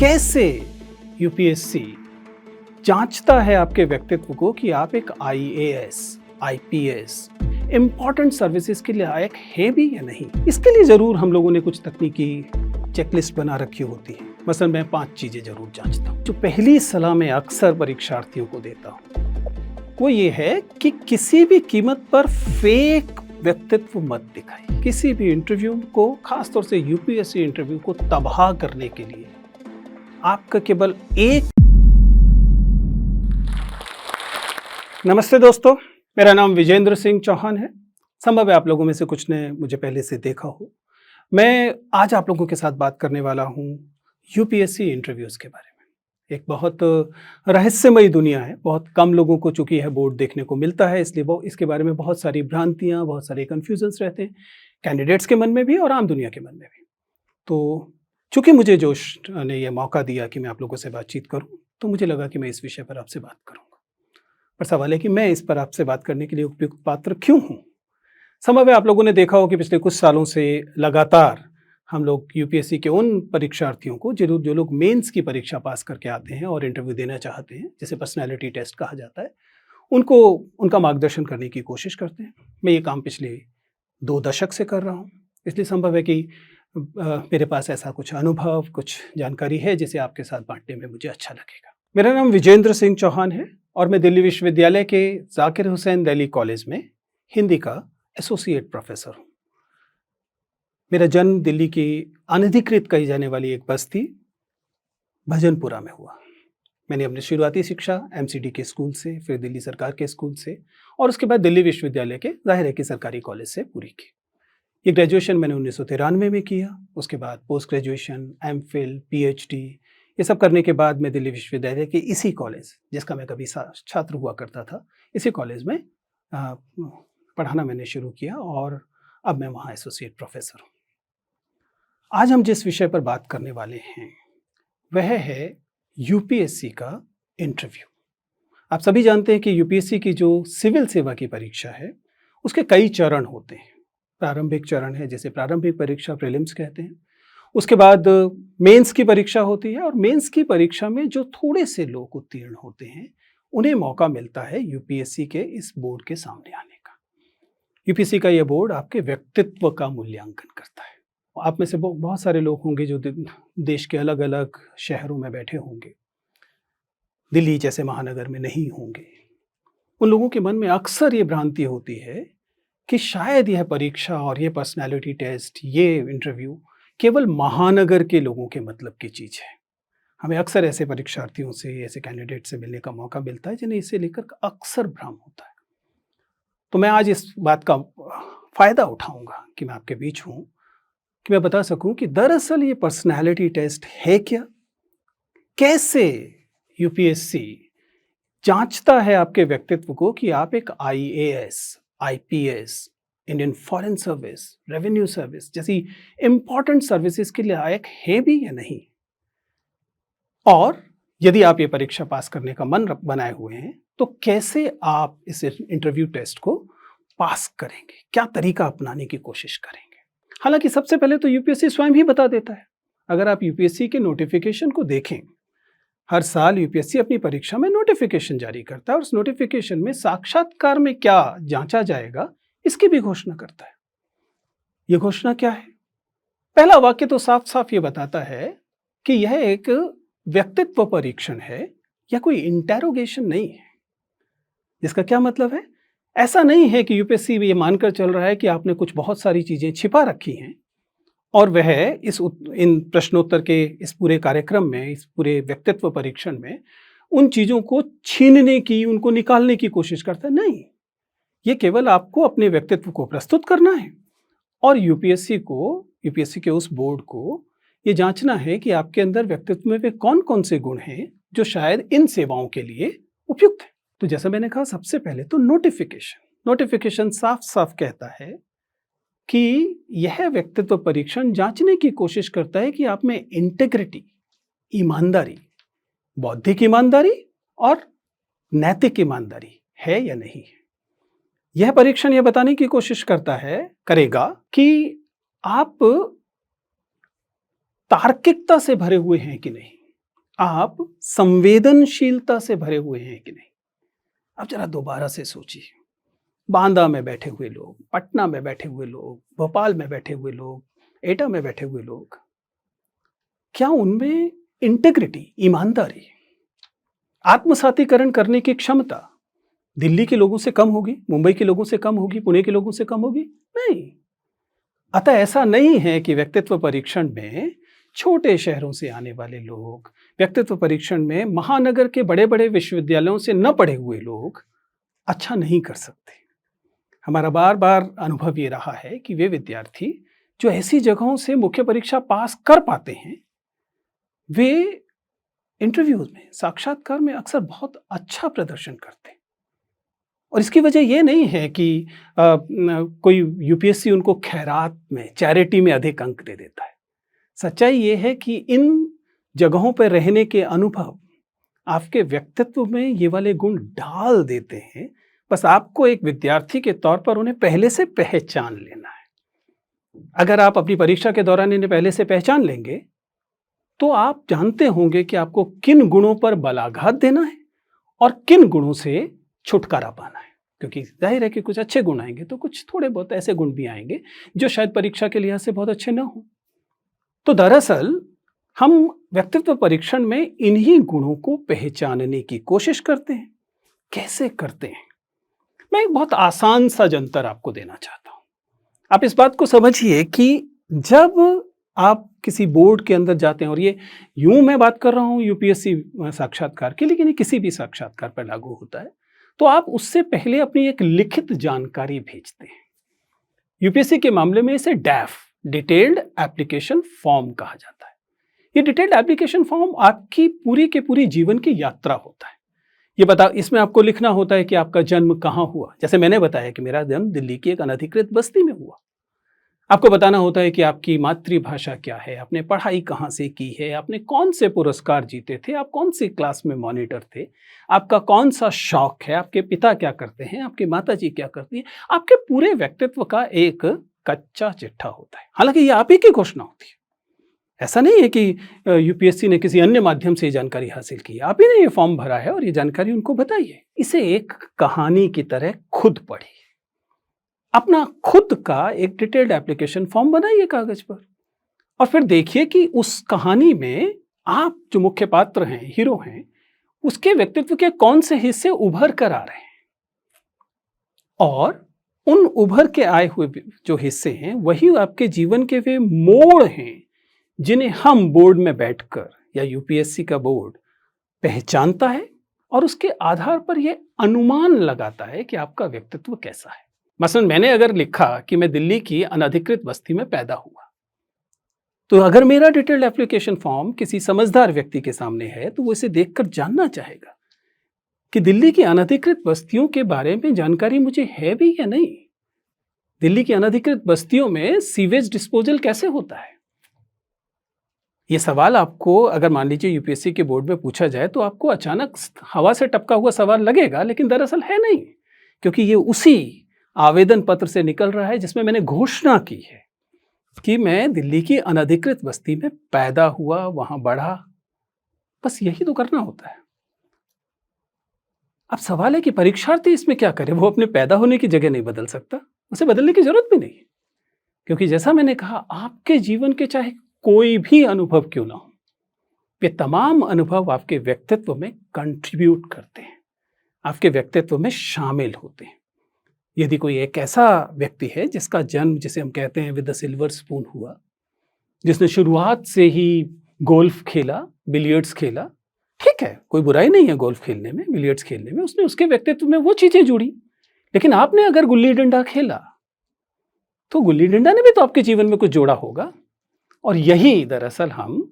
कैसे यूपीएससी जांचता है आपके व्यक्तित्व को कि आप एक आईएएस, आईपीएस, इंपॉर्टेंट सर्विसेज के लिए लायक है भी या नहीं। इसके लिए जरूर हम लोगों ने कुछ तकनीकी चेकलिस्ट बना रखी होती है। मसलन मैं 5 चीजें जरूर जांचता हूँ। जो पहली सलाह मैं अक्सर परीक्षार्थियों को देता हूँ वो ये है कि किसी भी कीमत पर फेक व्यक्तित्व मत दिखाइए। किसी भी इंटरव्यू को, खासतौर से यूपीएससी इंटरव्यू को तबाह करने के लिए आपका केवल एक। नमस्ते दोस्तों, मेरा नाम विजेंद्र सिंह चौहान है। संभव है आप लोगों में से कुछ ने मुझे पहले से देखा हो। मैं आज आप लोगों के साथ बात करने वाला हूँ यूपीएससी इंटरव्यूज़ के बारे में। एक बहुत रहस्यमयी दुनिया है, बहुत कम लोगों को चूंकि है बोर्ड देखने को मिलता है, इसलिए वो इसके बारे में बहुत सारी भ्रांतियाँ, बहुत सारे कन्फ्यूजन्स रहते हैं, कैंडिडेट्स के मन में भी और आम दुनिया के मन में भी। तो चूंकि मुझे जोश ने यह मौका दिया कि मैं आप लोगों से बातचीत करूं, तो मुझे लगा कि मैं इस विषय पर आपसे बात करूंगा। पर सवाल है कि मैं इस पर आपसे बात करने के लिए उपयुक्त पात्र क्यों हूं। संभव है आप लोगों ने देखा हो कि पिछले कुछ सालों से लगातार हम लोग यूपीएससी के उन परीक्षार्थियों को जो लोग मेंस की परीक्षा पास करके आते हैं और इंटरव्यू देना चाहते हैं, जिसे पर्सनैलिटी टेस्ट कहा जाता है, उनको उनका मार्गदर्शन करने की कोशिश करते हैं। मैं ये काम पिछले 2 दशक से कर रहा हूँ, इसलिए संभव है कि मेरे पास ऐसा कुछ अनुभव, कुछ जानकारी है जिसे आपके साथ बांटने में मुझे अच्छा लगेगा। मेरा नाम विजेंद्र सिंह चौहान है और मैं दिल्ली विश्वविद्यालय के जाकिर हुसैन दिल्ली कॉलेज में हिंदी का एसोसिएट प्रोफेसर हूँ। मेरा जन्म दिल्ली की अनधिकृत कही जाने वाली एक बस्ती भजनपुरा में हुआ। मैंने अपनी शुरुआती शिक्षा एमसीडी के स्कूल से, फिर दिल्ली सरकार के स्कूल से और उसके बाद दिल्ली विश्वविद्यालय के जाहिर है कि सरकारी कॉलेज से पूरी की। ये ग्रेजुएशन मैंने 1993 में किया। उसके बाद पोस्ट ग्रेजुएशन, एमफिल, पीएचडी, ये सब करने के बाद मैं दिल्ली विश्वविद्यालय के इसी कॉलेज, जिसका मैं कभी छात्र हुआ करता था, इसी कॉलेज में पढ़ाना मैंने शुरू किया और अब मैं वहाँ एसोसिएट प्रोफेसर हूँ। आज हम जिस विषय पर बात करने वाले हैं वह है यूपीएससी का इंटरव्यू। आप सभी जानते हैं कि यूपीएससी की जो सिविल सेवा की परीक्षा है उसके कई चरण होते हैं। प्रारंभिक चरण है जिसे प्रारंभिक परीक्षा प्रीलिम्स कहते हैं। उसके बाद मेंस की परीक्षा होती है और मेंस की परीक्षा में जो थोड़े से लोग उत्तीर्ण होते हैं उन्हें मौका मिलता है यूपीएससी के इस बोर्ड के सामने आने का। यूपीएससी का यह बोर्ड आपके व्यक्तित्व का मूल्यांकन करता है। आप में से बहुत सारे लोग होंगे जो देश के अलग अलग शहरों में बैठे होंगे, दिल्ली जैसे महानगर में नहीं होंगे। उन लोगों के मन में अक्सर ये भ्रांति होती है कि शायद यह परीक्षा और ये पर्सनैलिटी टेस्ट, ये इंटरव्यू केवल महानगर के लोगों के मतलब की चीज़ है। हमें अक्सर ऐसे परीक्षार्थियों से, ऐसे कैंडिडेट से मिलने का मौका मिलता है जिन्हें इसे लेकर अक्सर भ्रम होता है। तो मैं आज इस बात का फ़ायदा उठाऊंगा कि मैं आपके बीच हूँ, कि मैं बता सकूं कि दरअसल ये पर्सनैलिटी टेस्ट है क्या, कैसे यूपीएससी जांचता है आपके व्यक्तित्व को कि आप एक IAS, IPS, Indian foreign service, revenue service जैसी इंपॉर्टेंट सर्विसेज के लिए लायक है भी या नहीं। और यदि आप ये परीक्षा पास करने का मन बनाए हुए हैं तो कैसे आप इस इंटरव्यू टेस्ट को पास करेंगे, क्या तरीका अपनाने की कोशिश करेंगे। हालांकि सबसे पहले तो यूपीएससी स्वयं ही बता देता है। अगर आप यूपीएससी के नोटिफिकेशन को देखें, हर साल यूपीएससी अपनी परीक्षा में नोटिफिकेशन जारी करता है और उस नोटिफिकेशन में साक्षात्कार में क्या जांचा जाएगा इसकी भी घोषणा करता है। यह घोषणा क्या है? पहला वाक्य तो साफ साफ ये बताता है कि यह एक व्यक्तित्व परीक्षण है या कोई इंटेरोगेशन नहीं है। जिसका क्या मतलब है? ऐसा नहीं है कि यूपीएससी ये मानकर चल रहा है कि आपने कुछ बहुत सारी चीजें छिपा रखी हैं और वह इन प्रश्नोत्तर के इस पूरे कार्यक्रम में, इस पूरे व्यक्तित्व परीक्षण में उन चीज़ों को छीनने की, उनको निकालने की कोशिश करता है। नहीं, ये केवल आपको अपने व्यक्तित्व को प्रस्तुत करना है और यूपीएससी के उस बोर्ड को ये जांचना है कि आपके अंदर व्यक्तित्व में वे कौन कौन से गुण हैं जो शायद इन सेवाओं के लिए उपयुक्त है। तो जैसा मैंने कहा, सबसे पहले तो नोटिफिकेशन साफ साफ कहता है कि यह व्यक्तित्व परीक्षण जांचने की कोशिश करता है कि आप में इंटेग्रिटी, ईमानदारी, बौद्धिक ईमानदारी और नैतिक ईमानदारी है या नहीं है। यह परीक्षण यह बताने की कोशिश करेगा कि आप तार्किकता से भरे हुए हैं कि नहीं, आप संवेदनशीलता से भरे हुए हैं कि नहीं? अब जरा दोबारा से सोचिए। बांदा में बैठे हुए लोग, पटना में बैठे हुए लोग, भोपाल में बैठे हुए लोग, एटा में बैठे हुए लोग, क्या उनमें इंटेग्रिटी, ईमानदारी, आत्मसातीकरण करने की क्षमता दिल्ली के लोगों से कम होगी, मुंबई के लोगों से कम होगी, पुणे के लोगों से कम होगी? नहीं। अतः ऐसा नहीं है कि व्यक्तित्व परीक्षण में छोटे शहरों से आने वाले लोग, व्यक्तित्व परीक्षण में महानगर के बड़े बड़े विश्वविद्यालयों से न पढ़े हुए लोग अच्छा नहीं कर सकते। हमारा बार बार अनुभव ये रहा है कि वे विद्यार्थी जो ऐसी जगहों से मुख्य परीक्षा पास कर पाते हैं, वे इंटरव्यूज में, साक्षात्कार में अक्सर बहुत अच्छा प्रदर्शन करते हैं। और इसकी वजह ये नहीं है कि कोई यूपीएससी उनको खैरात में, चैरिटी में अधिक अंक दे देता है। सच्चाई ये है कि इन जगहों पर रहने के अनुभव आपके व्यक्तित्व में ये वाले गुण डाल देते हैं। बस आपको एक विद्यार्थी के तौर पर उन्हें पहले से पहचान लेना है। अगर आप अपनी परीक्षा के दौरान इन्हें पहले से पहचान लेंगे तो आप जानते होंगे कि आपको किन गुणों पर बलाघात देना है और किन गुणों से छुटकारा पाना है। क्योंकि जाहिर है कि कुछ अच्छे गुण आएंगे तो कुछ थोड़े बहुत ऐसे गुण भी आएंगे जो शायद परीक्षा के लिहाज से बहुत अच्छे ना हो। तो दरअसल हम व्यक्तित्व परीक्षण में इन्हीं गुणों को पहचानने की कोशिश करते हैं। कैसे करते हैं? मैं एक बहुत आसान सा जंतर आपको देना चाहता हूं। आप इस बात को समझिए कि जब आप किसी बोर्ड के अंदर जाते हैं, और ये यूं मैं बात कर रहा हूं यूपीएससी साक्षात्कार की, लेकिन ये किसी भी साक्षात्कार पर लागू होता है, तो आप उससे पहले अपनी एक लिखित जानकारी भेजते हैं। यूपीएससी के मामले में इसे डैफ, डिटेल्ड एप्लीकेशन फॉर्म कहा जाता है। ये डिटेल्ड एप्लीकेशन फॉर्म आपकी पूरी के पूरी जीवन की यात्रा होता है। इसमें आपको लिखना होता है कि आपका जन्म कहाँ हुआ। जैसे मैंने बताया कि मेरा जन्म दिल्ली की एक अनधिकृत बस्ती में हुआ। आपको बताना होता है कि आपकी मातृभाषा क्या है, आपने पढ़ाई कहाँ से की है, आपने कौन से पुरस्कार जीते थे, आप कौन सी क्लास में मॉनिटर थे, आपका कौन सा शौक है, आपके पिता क्या करते हैं, आपकी माताजी क्या करती हैं। आपके पूरे व्यक्तित्व का एक कच्चा चिट्ठा होता है। हालांकि ये आप ही की घोषणा होती है। ऐसा नहीं है कि यूपीएससी ने किसी अन्य माध्यम से ये जानकारी हासिल की है। आप ही ने ये फॉर्म भरा है और ये जानकारी उनको बताई है। इसे एक कहानी की तरह खुद पढ़िए। अपना खुद का एक डिटेल्ड एप्लीकेशन फॉर्म बनाइए कागज पर, और फिर देखिए कि उस कहानी में आप जो मुख्य पात्र हैं, हीरो हैं, उसके व्यक्तित्व के कौन से हिस्से उभर कर आ रहे हैं, और उन उभर के आए हुए जो हिस्से हैं वही आपके जीवन के वे मोड़ हैं जिन्हें हम बोर्ड में बैठकर या यूपीएससी का बोर्ड पहचानता है, और उसके आधार पर यह अनुमान लगाता है कि आपका व्यक्तित्व कैसा है। मसलन मैंने अगर लिखा कि मैं दिल्ली की अनधिकृत बस्ती में पैदा हुआ, तो अगर मेरा डिटेल्ड एप्लीकेशन फॉर्म किसी समझदार व्यक्ति के सामने है तो वो इसे देखकर जानना चाहेगा कि दिल्ली की अनधिकृत बस्तियों के बारे में जानकारी मुझे है भी या नहीं। दिल्ली की अनधिकृत बस्तियों में सीवेज डिस्पोजल कैसे होता है। ये सवाल आपको अगर मान लीजिए यूपीएससी के बोर्ड में पूछा जाए तो आपको अचानक हवा से टपका हुआ सवाल लगेगा, लेकिन दरअसल है नहीं, क्योंकि ये उसी आवेदन पत्र से निकल रहा है जिसमें मैंने घोषणा की है कि मैं दिल्ली की अनधिकृत बस्ती में पैदा हुआ, वहां बढ़ा। बस यही तो करना होता है। अब सवाल है कि परीक्षार्थी इसमें क्या करे। वो अपने पैदा होने की जगह नहीं बदल सकता, उसे बदलने की जरूरत भी नहीं, क्योंकि जैसा मैंने कहा आपके जीवन के चाहे कोई भी अनुभव क्यों ना हो, ये तमाम अनुभव आपके व्यक्तित्व में कंट्रीब्यूट करते हैं, आपके व्यक्तित्व में शामिल होते हैं। यदि कोई एक ऐसा व्यक्ति है जिसका जन्म, जिसे हम कहते हैं विद द सिल्वर स्पून हुआ, जिसने शुरुआत से ही गोल्फ खेला, बिलियर्ड्स खेला, ठीक है, कोई बुराई नहीं है गोल्फ खेलने में, बिलियर्ड्स खेलने में, उसने उसके व्यक्तित्व में वो चीजें जुड़ी। लेकिन आपने अगर गुल्ली डंडा खेला तो गुल्ली डंडा ने भी तो आपके जीवन में कुछ जोड़ा होगा। और यही दरअसल हम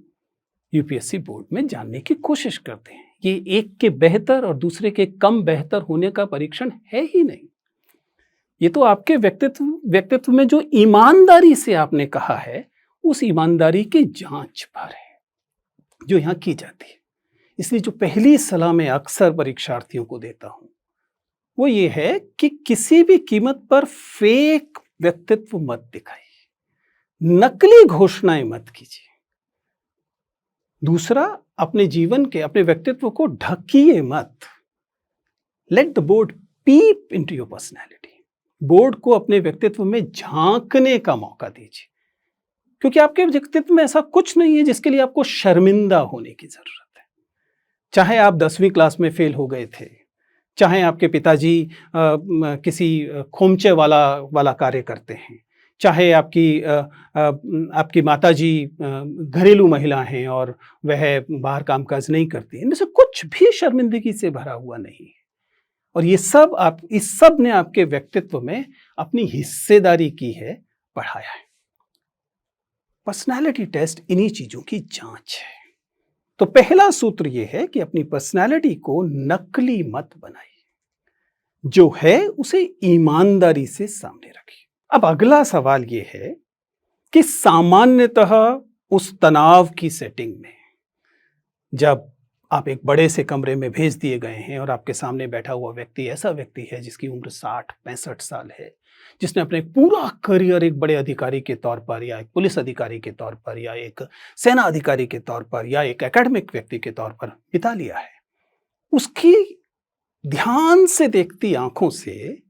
यूपीएससी बोर्ड में जानने की कोशिश करते हैं। ये एक के बेहतर और दूसरे के कम बेहतर होने का परीक्षण है ही नहीं। ये तो आपके व्यक्तित्व में जो ईमानदारी से आपने कहा है, उस ईमानदारी की जांच पर है जो यहां की जाती है। इसलिए जो पहली सलाह मैं अक्सर परीक्षार्थियों को देता हूं वो ये है कि किसी भी कीमत पर फेक व्यक्तित्व मत दिखाइए, नकली घोषणाएं मत कीजिए। दूसरा, अपने जीवन के, अपने व्यक्तित्व को ढकिए मत। Let the board peep into your personality. Board को अपने व्यक्तित्व में झांकने का मौका दीजिए, क्योंकि आपके व्यक्तित्व में ऐसा कुछ नहीं है जिसके लिए आपको शर्मिंदा होने की जरूरत है। चाहे आप 10वीं क्लास में फेल हो गए थे, चाहे आपके पिताजी किसी खोमचे वाला कार्य करते हैं, चाहे आपकी माताजी घरेलू महिला हैं और वह बाहर कामकाज नहीं करती, इनमें से कुछ भी शर्मिंदगी से भरा हुआ नहीं है। और इस सब ने आपके व्यक्तित्व में अपनी हिस्सेदारी की है, बढ़ाया है। पर्सनालिटी टेस्ट इन्हीं चीजों की जांच है। तो पहला सूत्र यह है कि अपनी पर्सनालिटी को नकली मत बनाइए, जो है उसे ईमानदारी से सामने रखिए। अब अगला सवाल यह है कि सामान्यतः उस तनाव की सेटिंग में, जब आप एक बड़े से कमरे में भेज दिए गए हैं और आपके सामने बैठा हुआ व्यक्ति ऐसा व्यक्ति है जिसकी उम्र 60-65 साल है, जिसने अपने पूरा करियर एक बड़े अधिकारी के तौर पर या एक पुलिस अधिकारी के तौर पर या एक सेना अधिकारी के तौर पर या एक एकेडमिक व्यक्ति के तौर पर बिता लिया है, उसकी ध्यान से देखती आंखों से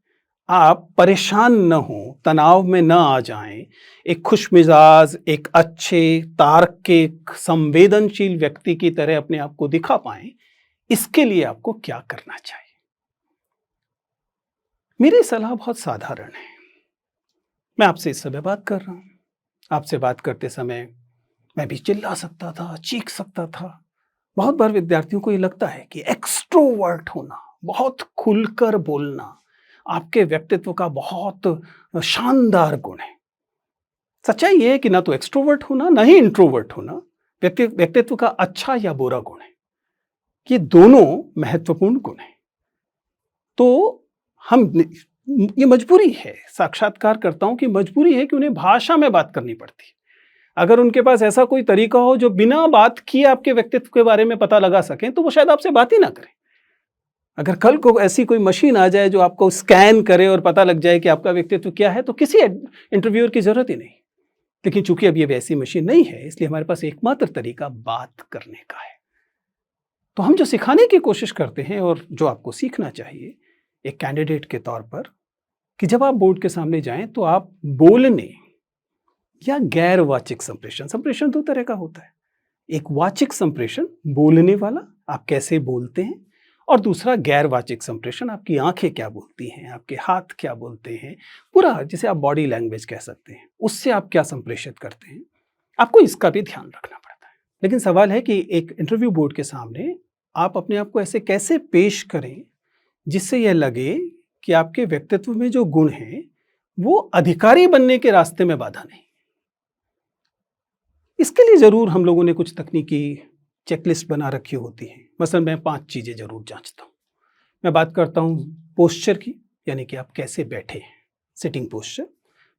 आप परेशान न हो, तनाव में न आ जाएं, एक खुशमिजाज, एक अच्छे, तार्किक, संवेदनशील व्यक्ति की तरह अपने आप को दिखा पाएं, इसके लिए आपको क्या करना चाहिए? मेरी सलाह बहुत साधारण है। मैं आपसे इस समय बात कर रहा हूं। आपसे बात करते समय मैं भी चिल्ला सकता था, चीख सकता था। बहुत बार विद्यार्थियों को ये लगता है कि एक्सट्रोवर्ट होना, बहुत खुलकर बोलना, आपके व्यक्तित्व का बहुत शानदार गुण है। सच्चाई ये है कि ना तो एक्सट्रोवर्ट होना, ना ही इंट्रोवर्ट होना व्यक्तित्व का अच्छा या बुरा गुण है। ये दोनों महत्वपूर्ण गुण हैं। तो ये मजबूरी है, साक्षात्कारकर्ताओं की मजबूरी है कि उन्हें भाषा में बात करनी पड़ती है। अगर उनके पास ऐसा कोई तरीका हो जो बिना बात किए आपके व्यक्तित्व के बारे में पता लगा सकें, तो वो शायद आपसे बात ही ना करें। अगर कल को ऐसी कोई मशीन आ जाए जो आपको स्कैन करे और पता लग जाए कि आपका व्यक्तित्व क्या है, तो किसी इंटरव्यूअर की जरूरत ही नहीं। लेकिन चूंकि अब ये वैसी मशीन नहीं है, इसलिए हमारे पास एकमात्र तरीका बात करने का है। तो हम जो सिखाने की कोशिश करते हैं और जो आपको सीखना चाहिए एक कैंडिडेट के तौर पर, कि जब आप बोर्ड के सामने जाएं तो आप बोलने या गैर वाचिक संप्रेषण 2 तरह का होता है। एक वाचिक संप्रेषण, बोलने वाला, आप कैसे बोलते हैं, और दूसरा गैर वाचिक संप्रेषण, आपकी आंखें क्या बोलती हैं, आपके हाथ क्या बोलते हैं, पूरा जिसे आप बॉडी लैंग्वेज कह सकते हैं, उससे आप क्या संप्रेषित करते हैं। आपको इसका भी ध्यान रखना पड़ता है। लेकिन सवाल है कि एक इंटरव्यू बोर्ड के सामने आप अपने आप को ऐसे कैसे पेश करें जिससे यह लगे कि आपके व्यक्तित्व में जो गुण हैं वो अधिकारी बनने के रास्ते में बाधा नहीं। इसके लिए जरूर हम लोगों ने कुछ तकनीकी चेकलिस्ट बना रखी होती है। मसलन मैं 5 चीजें जरूर जांचता हूँ। मैं बात करता हूँ पोस्चर की, यानी कि आप कैसे बैठे हैं, सिटिंग पोस्चर।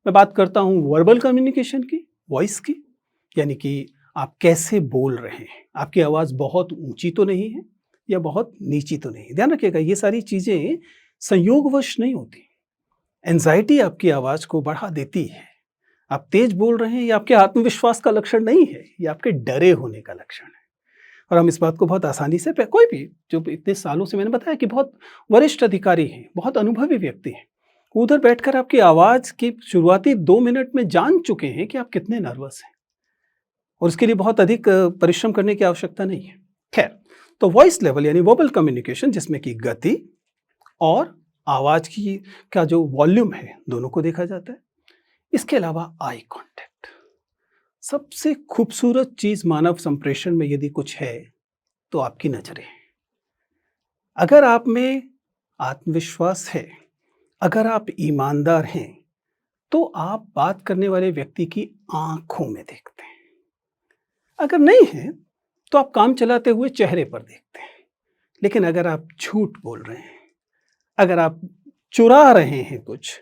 मैं बात करता हूँ वर्बल कम्युनिकेशन की, वॉइस की, यानी कि आप कैसे बोल रहे हैं, आपकी आवाज़ बहुत ऊंची तो नहीं है या बहुत नीची तो नहीं है। ध्यान रखिएगा, ये सारी चीज़ें संयोगवश नहीं होती। एंजाइटी आपकी आवाज़ को बढ़ा देती है। आप तेज बोल रहे हैं, ये आपके आत्मविश्वास का लक्षण नहीं है, ये आपके डरे होने का लक्षण है। और हम इस बात को बहुत आसानी से, कोई भी जो इतने सालों से, मैंने बताया कि बहुत वरिष्ठ अधिकारी हैं, बहुत अनुभवी व्यक्ति हैं, उधर बैठकर आपकी आवाज़ की शुरुआती 2 मिनट में जान चुके हैं कि आप कितने नर्वस हैं, और उसके लिए बहुत अधिक परिश्रम करने की आवश्यकता नहीं है। खैर, तो वॉइस लेवल यानी वर्बल कम्युनिकेशन, जिसमें कि गति और आवाज़ की का जो वॉल्यूम है, दोनों को देखा जाता है। इसके अलावा आई कांटेक्ट, सबसे खूबसूरत चीज मानव संप्रेषण में यदि कुछ है तो आपकी नजरें। अगर आप में आत्मविश्वास है, अगर आप ईमानदार हैं, तो आप बात करने वाले व्यक्ति की आंखों में देखते हैं। अगर नहीं है तो आप काम चलाते हुए चेहरे पर देखते हैं। लेकिन अगर आप झूठ बोल रहे हैं, अगर आप चुरा रहे हैं कुछ,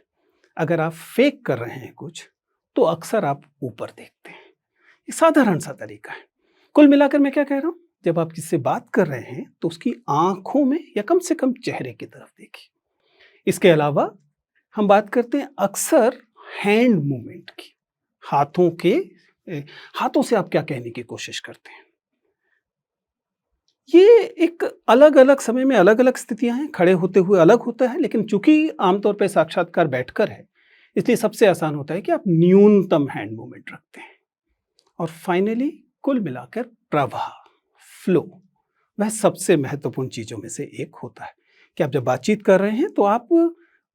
अगर आप फेक कर रहे हैं कुछ, तो अक्सर आप ऊपर देखते हैं। ये साधारण सा तरीका है। कुल मिलाकर मैं क्या कह रहा हूं, जब आप किससे बात कर रहे हैं तो उसकी आंखों में या कम से कम चेहरे की तरफ देखिए। इसके अलावा हम बात करते हैं अक्सर हैंड मूवमेंट की, हाथों से आप क्या कहने की कोशिश करते हैं। ये एक अलग-अलग समय में अलग-अलग स्थितियाँ हैं, खड़े होते हुए अलग होता है, लेकिन चूँकि आमतौर पे साक्षात्कार बैठकर है, इसलिए सबसे आसान होता है कि आप न्यूनतम हैंड मूवमेंट रखते हैं। और फाइनली कुल मिलाकर प्रवाह, फ्लो, वह सबसे महत्वपूर्ण चीज़ों में से एक होता है कि आप जब बातचीत कर रहे हैं तो आप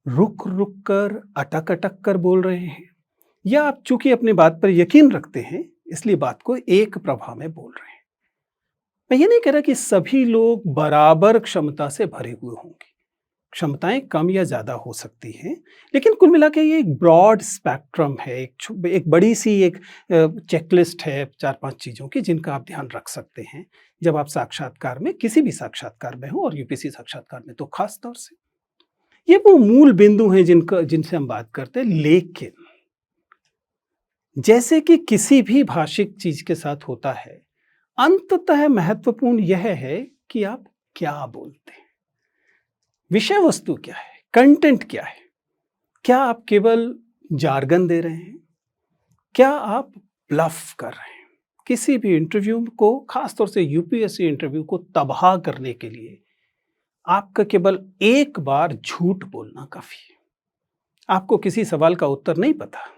रुक-रुक कर, अटक-अटक कर बोल रहे हैं, या आप चूँकि अपनी बात पर यकीन रखते हैं, इसलिए बात को एक प्रवाह में बोल रहे हैं। मैं ये नहीं कह रहा कि सभी लोग बराबर क्षमता से भरे हुए होंगे। क्षमताएँ कम या ज़्यादा हो सकती हैं, लेकिन कुल मिला के ये एक ब्रॉड स्पेक्ट्रम है, एक बड़ी-सी एक चेकलिस्ट है 4-5 चीज़ों की जिनका आप ध्यान रख सकते हैं, जब आप साक्षात्कार में, किसी भी साक्षात्कार में हो और यूपीएससी साक्षात्कार में तो ख़ास तौर से। ये वो मूल बिंदु हैं जिनसे हम बात करते हैं, लेकिन जैसे कि किसी भी भाषिक चीज़ के साथ होता है, अंततः महत्वपूर्ण यह है कि आप क्या बोलते हैं। विषय वस्तु क्या है, कंटेंट क्या है? क्या आप केवल जार्गन दे रहे हैं? क्या आप ब्लफ कर रहे हैं? किसी भी इंटरव्यू को, खास तौर से यूपीएससी इंटरव्यू को तबाह करने के लिए आपका केवल एक बार झूठ बोलना काफ़ी है। आपको किसी सवाल का उत्तर नहीं पता,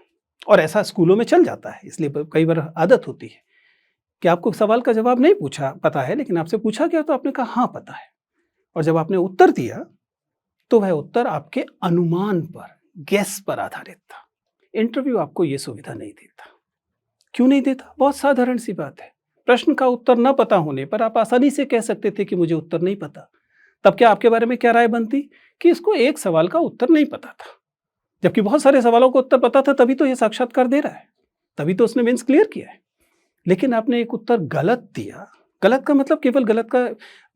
और ऐसा स्कूलों में चल जाता है, इसलिए कई बार आदत होती है कि आपको सवाल का जवाब नहीं पता है, लेकिन आपसे पूछा गया तो आपने कहा हाँ पता है, और जब आपने उत्तर दिया तो वह उत्तर आपके अनुमान पर, गेस पर आधारित था। इंटरव्यू आपको ये सुविधा नहीं देता। क्यों नहीं देता? बहुत साधारण सी बात है। प्रश्न का उत्तर न पता होने पर आप आसानी से कह सकते थे कि मुझे उत्तर नहीं पता। तब क्या आपके बारे में क्या राय बनती? कि इसको एक सवाल का उत्तर नहीं पता था, जबकि बहुत सारे सवालों का उत्तर पता था, तभी तो ये साक्षात्कार दे रहा है, तभी तो उसने मेंस क्लियर किया है। लेकिन आपने एक उत्तर गलत दिया। गलत का मतलब केवल गलत का,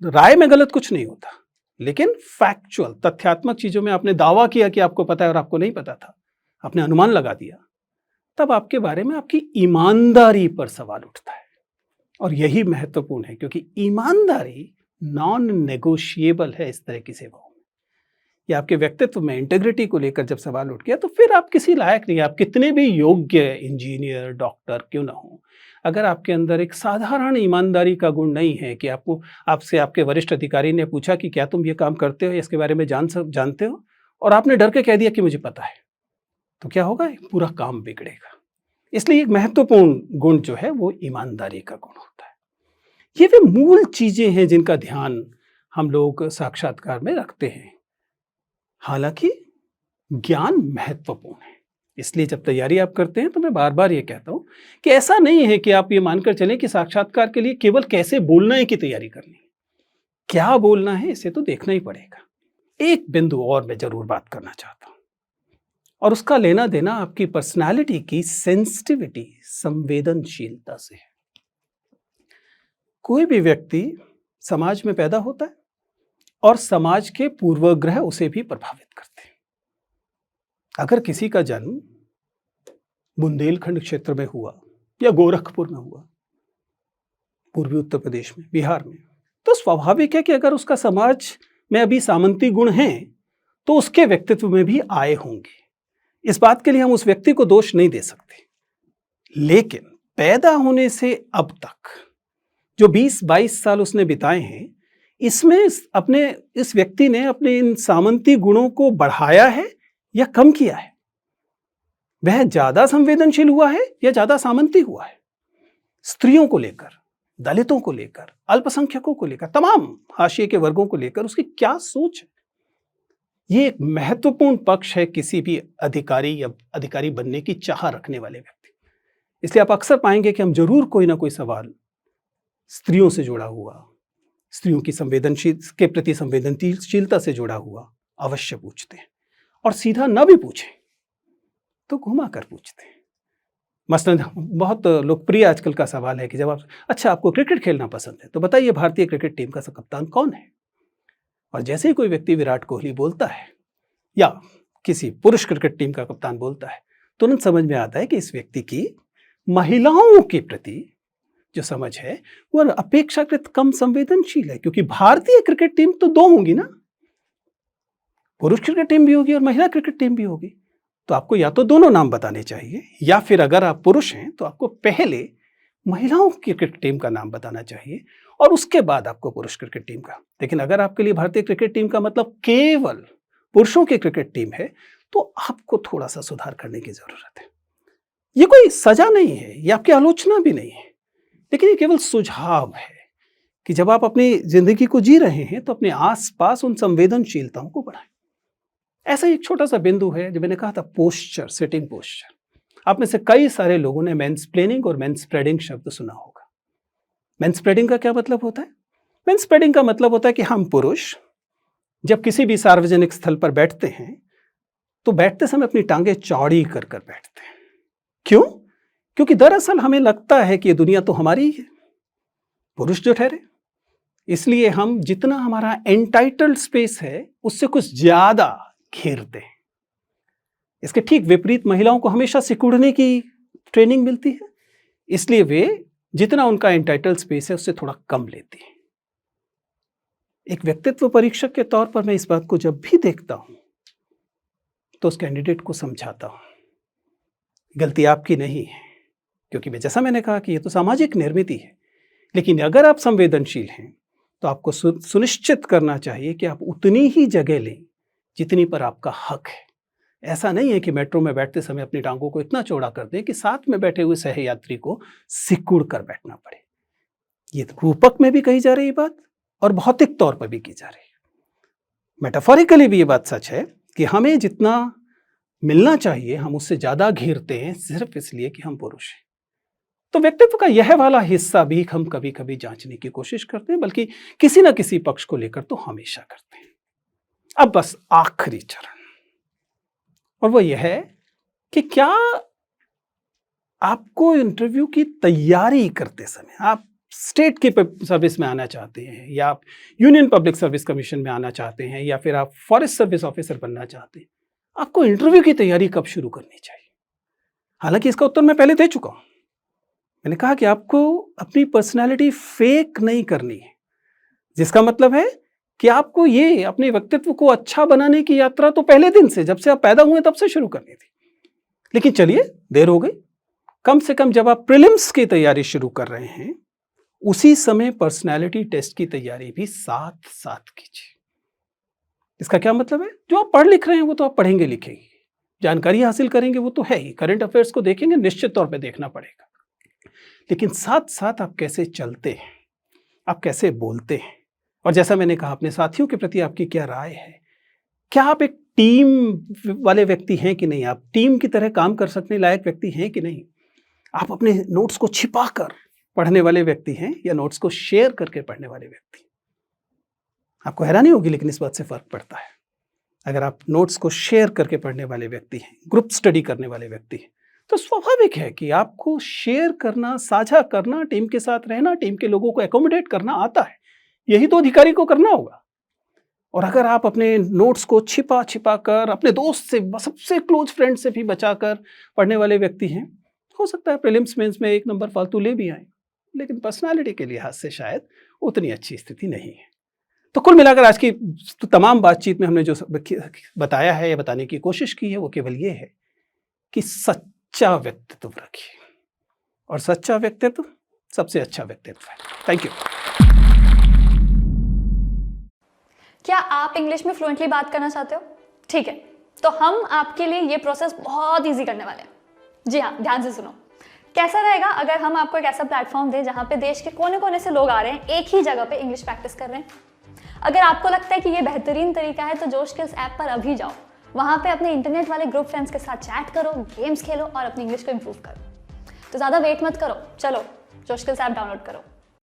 राय में गलत कुछ नहीं होता, लेकिन फैक्चुअल, तथ्यात्मक चीज़ों में आपने दावा किया कि आपको पता है और आपको नहीं पता था, आपने अनुमान लगा दिया, तब आपके बारे में आपकी ईमानदारी पर सवाल उठता है। और यही महत्वपूर्ण है, क्योंकि ईमानदारी नॉन नेगोशिएबल है इस तरह की सेवाओं में। या आपके व्यक्तित्व में इंटेग्रिटी को लेकर जब सवाल उठ गया, तो फिर आप किसी लायक नहीं। आप कितने भी योग्य इंजीनियर, डॉक्टर क्यों ना हो, अगर आपके अंदर एक साधारण ईमानदारी का गुण नहीं है कि आपसे आपके वरिष्ठ अधिकारी ने पूछा कि क्या तुम ये काम करते हो, इसके बारे में जानते हो, और आपने डर के कह दिया कि मुझे पता है, तो क्या होगा? पूरा काम बिगड़ेगा। इसलिए एक महत्वपूर्ण गुण जो है वो ईमानदारी का गुण होता है। ये वे मूल चीजें हैं जिनका ध्यान हम लोग साक्षात्कार में रखते हैं। हालांकि ज्ञान महत्वपूर्ण है, इसलिए जब तैयारी आप करते हैं तो मैं बार बार ये कहता हूं कि ऐसा नहीं है कि आप ये मानकर चलें कि साक्षात्कार के लिए केवल कैसे बोलना है की तैयारी करनी है। क्या बोलना है इसे तो देखना ही पड़ेगा। एक बिंदु और मैं जरूर बात करना चाहता हूं, और उसका लेना देना आपकी पर्सनालिटी की सेंसिटिविटी, संवेदनशीलता से है। कोई भी व्यक्ति समाज में पैदा होता है और समाज के पूर्वाग्रह उसे भी प्रभावित करते हैं। अगर किसी का जन्म बुंदेलखंड क्षेत्र में हुआ या गोरखपुर में हुआ, पूर्वी उत्तर प्रदेश में, बिहार में, तो स्वाभाविक है कि अगर उसका समाज में अभी सामंती गुण हैं तो उसके व्यक्तित्व में भी आए होंगे। इस बात के लिए हम उस व्यक्ति को दोष नहीं दे सकते, लेकिन पैदा होने से अब तक जो 20-22 साल उसने बिताए हैं, इसमें इस व्यक्ति ने अपने इन सामंती गुणों को बढ़ाया है या कम किया है? वह ज्यादा संवेदनशील हुआ है या ज्यादा सामंती हुआ है? स्त्रियों को लेकर, दलितों को लेकर, अल्पसंख्यकों को लेकर, तमाम हाशिए के वर्गों को लेकर उसकी क्या सोच है? ये एक महत्वपूर्ण पक्ष है किसी भी अधिकारी या अधिकारी बनने की चाह रखने वाले व्यक्ति। इसलिए आप अक्सर पाएंगे कि हम जरूर कोई ना कोई सवाल स्त्रियों से जुड़ा हुआ, स्त्रियों की के प्रति संवेदनशीलता से जुड़ा हुआ अवश्य पूछते हैं, और सीधा न भी पूछें तो घुमा कर पूछते हैं। मसलन बहुत लोकप्रिय आजकल का सवाल है कि जब अच्छा आपको क्रिकेट खेलना पसंद है तो बताइए भारतीय क्रिकेट टीम का कप्तान कौन है? और जैसे ही कोई व्यक्ति विराट कोहली बोलता है या किसी पुरुष क्रिकेट टीम का कप्तान बोलता है, तुरंत समझ में आता है कि इस व्यक्ति की महिलाओं के प्रति जो समझ है वो अपेक्षाकृत कम संवेदनशील है, क्योंकि भारतीय क्रिकेट टीम तो 2 होंगी ना, पुरुष क्रिकेट टीम भी होगी और महिला क्रिकेट टीम भी होगी। तो आपको या तो दोनों नाम बताने चाहिए, या फिर अगर आप पुरुष हैं तो आपको पहले महिलाओं की क्रिकेट टीम का नाम बताना चाहिए, और उसके बाद आपको पुरुष क्रिकेट टीम का। लेकिन अगर आपके लिए भारतीय क्रिकेट टीम का मतलब केवल पुरुषों की क्रिकेट टीम है, तो आपको थोड़ा-सा सुधार करने की ज़रूरत है। ये कोई सज़ा नहीं है, ये आपकी आलोचना भी नहीं है, लेकिन ये केवल सुझाव है कि जब आप अपनी ज़िंदगी को जी रहे हैं, तो अपने आस-पास उन संवेदनशीलताओं को बढ़ाएँ। ऐसा ही एक छोटा-सा बिंदु है, जो मैंने कहा था पोस्चर, सिटिंग पोस्चर। आप में से कई सारे लोगों ने मैनस्प्लेनिंग और मैनस्प्रेडिंग शब्द सुना होगा। मैनस्प्रेडिंग का क्या मतलब होता है? मैनस्प्रेडिंग का मतलब होता है कि हम पुरुष जब किसी भी सार्वजनिक स्थल पर बैठते हैं, तो बैठते समय अपनी टांगें चौड़ी कर कर बैठते हैं। क्यों? क्योंकि दरअसल हमें लगता है कि ये दुनिया तो हमारी ही है, पुरुष जो ठहरे। इसलिए हम जितना हमारा एंटाइटल्ड स्पेस है, उससे कुछ ज्यादा घेरते हैं। इसके ठीक विपरीत महिलाओं को हमेशा सिकुड़ने की ट्रेनिंग मिलती है, इसलिए वे जितना उनका एंटाइटल्ड स्पेस है, उससे थोड़ा कम लेती हैं। एक व्यक्तित्व परीक्षक के तौर पर मैं इस बात को जब भी देखता हूं, तो उस कैंडिडेट को समझाता हूं, गलती आपकी नहीं है, क्योंकि जैसा मैंने कहा कि ये तो सामाजिक निर्मिति है। लेकिन अगर आप संवेदनशील हैं, तो आपको सुनिश्चित करना चाहिए कि आप उतनी ही जगह लें जितनी पर आपका हक है। ऐसा नहीं है कि मेट्रो में बैठते समय अपनी टांगों को इतना चौड़ा कर दें कि साथ में बैठे हुए सहयात्री को सिकुड़ कर बैठना पड़े। ये रूपक में भी कही जा रही बात और भौतिक तौर पर भी की जा रही है। मेटाफोरिकली भी ये बात सच है कि हमें जितना मिलना चाहिए, हम उससे ज्यादा घेरते हैं, सिर्फ इसलिए कि हम पुरुष हैं। तो व्यक्तित्व का यह वाला हिस्सा भी हम कभी कभी जांचने की कोशिश करते हैं, बल्कि किसी ना किसी पक्ष को लेकर तो हमेशा करते हैं। अब बस आखिरी चरण, और वो यह है कि क्या आपको इंटरव्यू की तैयारी करते समय, आप स्टेट की सर्विस में आना चाहते हैं, या आप यूनियन पब्लिक सर्विस कमीशन में आना चाहते हैं, या फिर आप फॉरेस्ट सर्विस ऑफिसर बनना चाहते हैं, आपको इंटरव्यू की तैयारी कब शुरू करनी चाहिए? हालांकि इसका उत्तर मैं पहले दे चुका हूं। मैंने कहा कि आपको अपनी पर्सनालिटी फेक नहीं करनी है, जिसका मतलब है कि आपको ये अपने व्यक्तित्व को अच्छा बनाने की यात्रा तो पहले दिन से, जब से आप पैदा हुए तब से शुरू करनी थी। लेकिन चलिए, देर हो गई। कम से कम जब आप प्रीलिम्स की तैयारी शुरू कर रहे हैं, उसी समय पर्सनालिटी टेस्ट की तैयारी भी साथ साथ कीजिए। इसका क्या मतलब है? जो आप पढ़ लिख रहे हैं वो तो आप पढ़ेंगे लिखेंगे, जानकारी हासिल करेंगे वो तो है ही, करंट अफेयर्स को देखेंगे, निश्चित तौर पे देखना पड़ेगा। लेकिन साथ साथ आप कैसे चलते हैं, आप कैसे बोलते हैं, और जैसा मैंने कहा, अपने साथियों के प्रति आपकी क्या राय है? क्या आप एक टीम वाले व्यक्ति हैं कि नहीं? आप टीम की तरह काम कर सकने लायक व्यक्ति हैं कि नहीं? आप अपने नोट्स को छिपा कर पढ़ने वाले व्यक्ति हैं, या नोट्स को शेयर करके पढ़ने वाले व्यक्ति? आपको हैरानी होगी, लेकिन इस बात से फर्क पड़ता है। अगर आप नोट्स को शेयर करके पढ़ने वाले व्यक्ति हैं, ग्रुप स्टडी करने वाले व्यक्ति हैं, तो स्वाभाविक है कि आपको शेयर करना, साझा करना, टीम के साथ रहना, टीम के लोगों को एकोमोडेट करना आता है। यही तो अधिकारी को करना होगा। और अगर आप अपने नोट्स को छिपा छिपा कर, अपने दोस्त से, सबसे क्लोज फ्रेंड से भी बचाकर पढ़ने वाले व्यक्ति हैं, हो सकता है प्रीलिम्स मेंस में 1 नंबर फालतू ले भी आए, लेकिन पर्सनालिटी के लिहाज से शायद उतनी अच्छी स्थिति नहीं है। तो कुल मिलाकर आज की तमाम बातचीत में हमने जो बताया है या बताने की कोशिश की है, वो केवल ये है कि सच्चा व्यक्तित्व रखिए, और सच्चा व्यक्तित्व सबसे अच्छा व्यक्तित्व है। Thank you. क्या आप इंग्लिश में फ्लुएंटली बात करना चाहते हो? ठीक है, तो हम आपके लिए ये प्रोसेस बहुत इजी करने वाले हैं। जी हाँ, ध्यान से सुनो। कैसा रहेगा अगर हम आपको एक ऐसा प्लेटफॉर्म दें जहाँ पे देश के कोने कोने से लोग आ रहे हैं, एक ही जगह पे इंग्लिश प्रैक्टिस कर रहे हैं। अगर आपको लगता है कि ये बेहतरीन तरीका है, तो जोशकिल्स ऐप पर अभी जाओ, वहाँ पे अपने इंटरनेट वाले ग्रुप फ्रेंड्स के साथ चैट करो, गेम्स खेलो और अपनी इंग्लिश को इम्प्रूव करो। तो ज़्यादा वेट मत करो, चलो जोशकिल्स ऐप डाउनलोड करो।